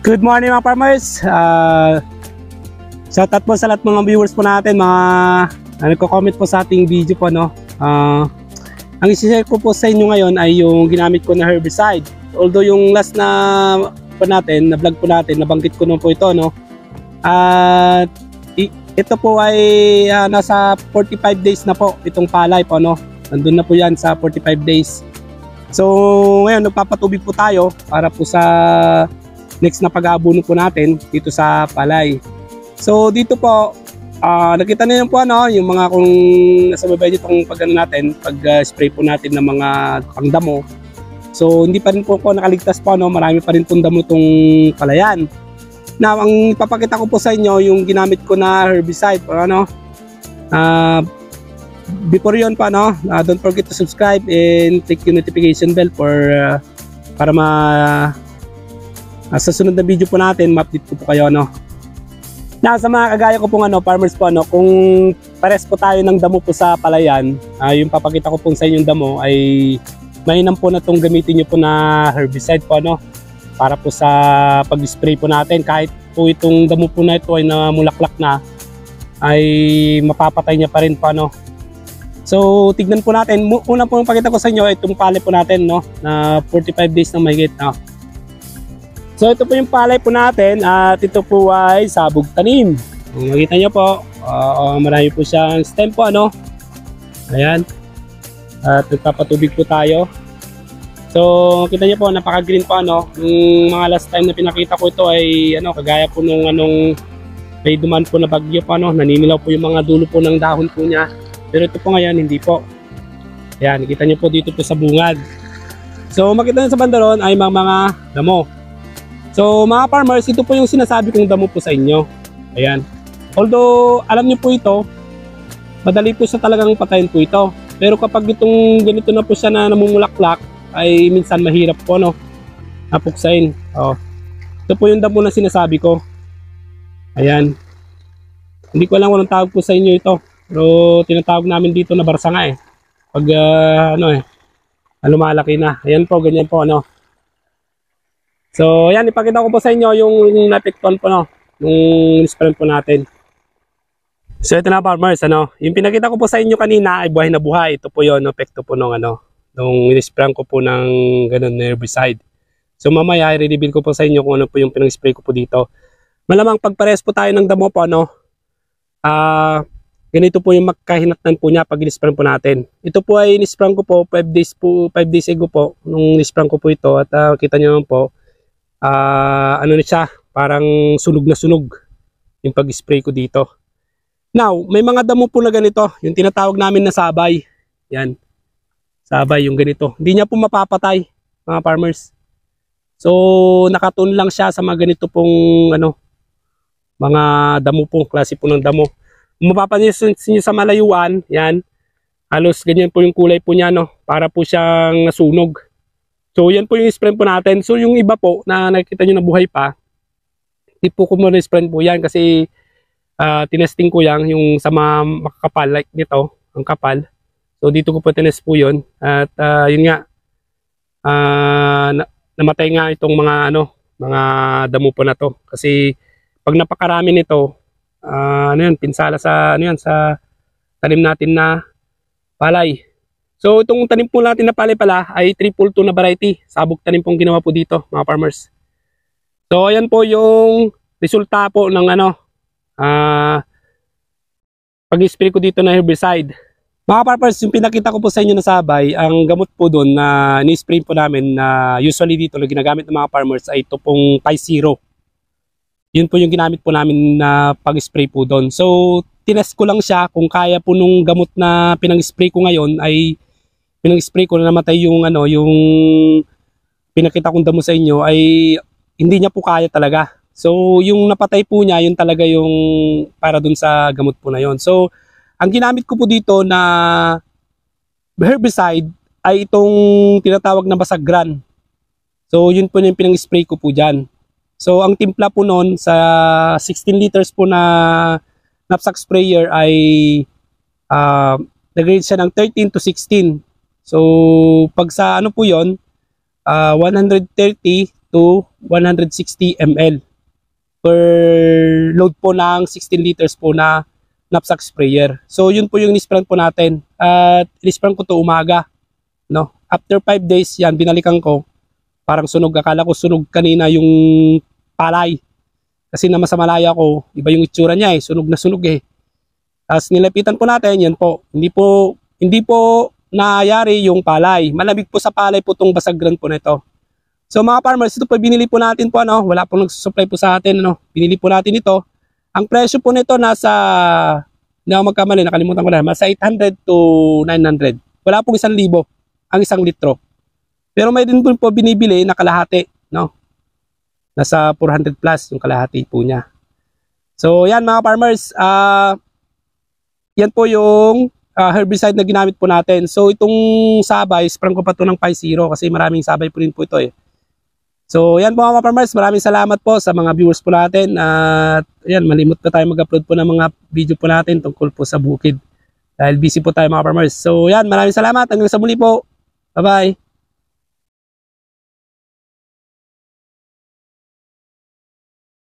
Good morning mga farmers. Shoutout po sa lahat mga viewers po natin, mga nagko-comment po sa ating video po, no. Ang i-share ko po sa inyo ngayon ay yung ginamit ko na herbicide. Although yung last na vlog po natin, nabanggit ko na po ito, no. At ito po ay nasa 45 days na po itong palay po, no. Nandun na po yan sa 45 days. So ngayon nagpapatubig po tayo para po sa next na pag-aabuno po natin dito sa palay. So dito po, nakita niyo po yung mga kung nasa baba nitong pag-spray po natin ng mga pangdamo. So hindi pa rin po ako nakaligtas po, marami pa rin pong damo itong palayan. Now, ang ipapakita ko po sa inyo yung ginamit ko na herbicide po, before yun pa, don't forget to subscribe and click yung notification bell para sa sunod na video po natin, ma-update ko po kayo, sa mga kagaya ko pong farmers po, kung pares po tayo ng damo po sa palayan, yung papakita ko po sa inyong damo ay mainam po na itong gamitin nyo po na herbicide po, para po sa pag-spray po natin. Kahit po itong damo po na ito ay namulaklak na, ay mapapatay niya pa rin po, So tignan po natin, unang po pakita ko sa inyo itong palay po natin, na 45 days na mahigit, So ito po yung palay po natin at ito po ay sabog tanim. Kung makita nyo po, marami po siyang stem po, Ayan. At nagpapatubig po tayo. So kita nyo po, napaka-green po, Yung mga last time na pinakita ko ito ay kagaya po nung may duman po na bagyo po, naninilaw po yung mga dulo po ng dahon po niya. Pero ito po ngayon hindi po. Ayan, kita nyo po dito po sa bungad. So makita nyo sa bandaron ay mga damo. So mga farmers, ito po yung sinasabi kong damo po sa inyo. Ayan. Although alam nyo po ito, madali po siya talagang patayin po ito. Pero kapag itong ganito na po siya na namumulaklak, ay minsan mahirap po, napuksain. Ito po yung damo na sinasabi ko. Ayan. Hindi ko alam kung anong tawag po sa inyo ito. Pero tinatawag namin dito na barsa nga pag lumalaki na. Ayan po, ganyan po, So ayan, ipakita ko po sa inyo yung napikton po, yung spray po natin. So ito na farmers, yung pinakita ko po sa inyo kanina ay buhay na buhay. Ito po yun, epekto po nung nung in-spray ko po ng ganun na herbicide. So mamaya i-reveal ko po sa inyo kung ano po yung pinang-spray ko po dito. Malamang pagpares po tayo ng damo po, ganito po yung magkahinatnan po niya pag in-spray po natin. Ito po ay in-spray ko po 5 days ago po nung in-spray ko po ito at kita niyo naman po na siya, parang sunog na sunog yung pag-spray ko dito. Now, may mga damo po na ganito, yung tinatawag namin na sabay. Yan. Sabay yung ganito. Hindi niya po mapapatay, mga farmers. So, nakatun lang siya sa mga ganito pong mga damo po, klase po ng damo. Kung mapapansin niyo sa malayuan, yan, halos ganyan po yung kulay po niya, para po siyang nasunog. So yan po yung spray po natin. So yung iba po na nakikita nyo na buhay pa, hindi po ko muna spray po yan kasi tinesting ko yan yung sa mga makakapal like nito, ang kapal. So dito ko po tinest po yun. At yun nga, namatay nga itong mga mga damo po na to. Kasi pag napakarami nito, pinsala sa sa tanim natin na palay. So itong tanim po natin na palay pala ay 342 na variety. Sabog tanim pong ginawa po dito, mga farmers. So ayan po yung resulta po ng pag-spray ko dito na herbicide. Mga farmers, yung pinakita ko po sa inyo na sabay, ang gamot po doon na ni-spray po namin na usually dito na ginagamit ng mga farmers ay ito pong 5-0. Yun po yung ginamit po namin na pag-spray po doon. So tinest ko lang siya kung kaya po nung gamot na pinang-spray ko ngayon ay pinang-spray ko na namatay yung yung pinakita kong damo sa inyo ay hindi niya po kaya talaga. So yung napatay po niya, yun talaga yung para dun sa gamot po na yun. So ang ginamit ko po dito na herbicide ay itong tinatawag na basagran. So yun po yung pinang-spray ko po dyan. So ang timpla po noon sa 16 liters po na knapsack sprayer ay nag-range siya ng 13 to 16. So pag sa po yon 130 to 160 ml per load po ng 16 liters po na knapsack sprayer. So yun po yung nisprayan po natin. At nisprayan ko to umaga, no? After 5 days yan, binalikan ko. Parang sunog. Akala ko sunog kanina yung palay. Kasi na sa malaya ko, iba yung itsura niya sunog na sunog Tapos nilapitan po natin, yan po. Hindi po nangyari yung palay. Malamig po sa palay po itong basagran po nito. So mga farmers, ito po binili po natin po wala pong nagsusupply po sa atin Binili po natin ito. Ang presyo po nito nasa magkamali, nakalimutan ko na, nasa 800 to 900. Wala pong 1,000 ang 1 litro. Pero may din po binibili na kalahati, Nasa 400 plus yung kalahati po niya. So yan mga farmers, yan po yung herbicide na ginamit po natin. So itong sabay, sprang ko pa ito ng 5-0 kasi maraming sabay po rin po ito So yan po mga farmers, maraming salamat po sa mga viewers po natin. At yan, malimot pa tayo mag-upload po ng mga video po natin tungkol po sa bukid. Dahil busy po tayo mga farmers. So yan, maraming salamat. Hanggang sa muli po. Bye-bye.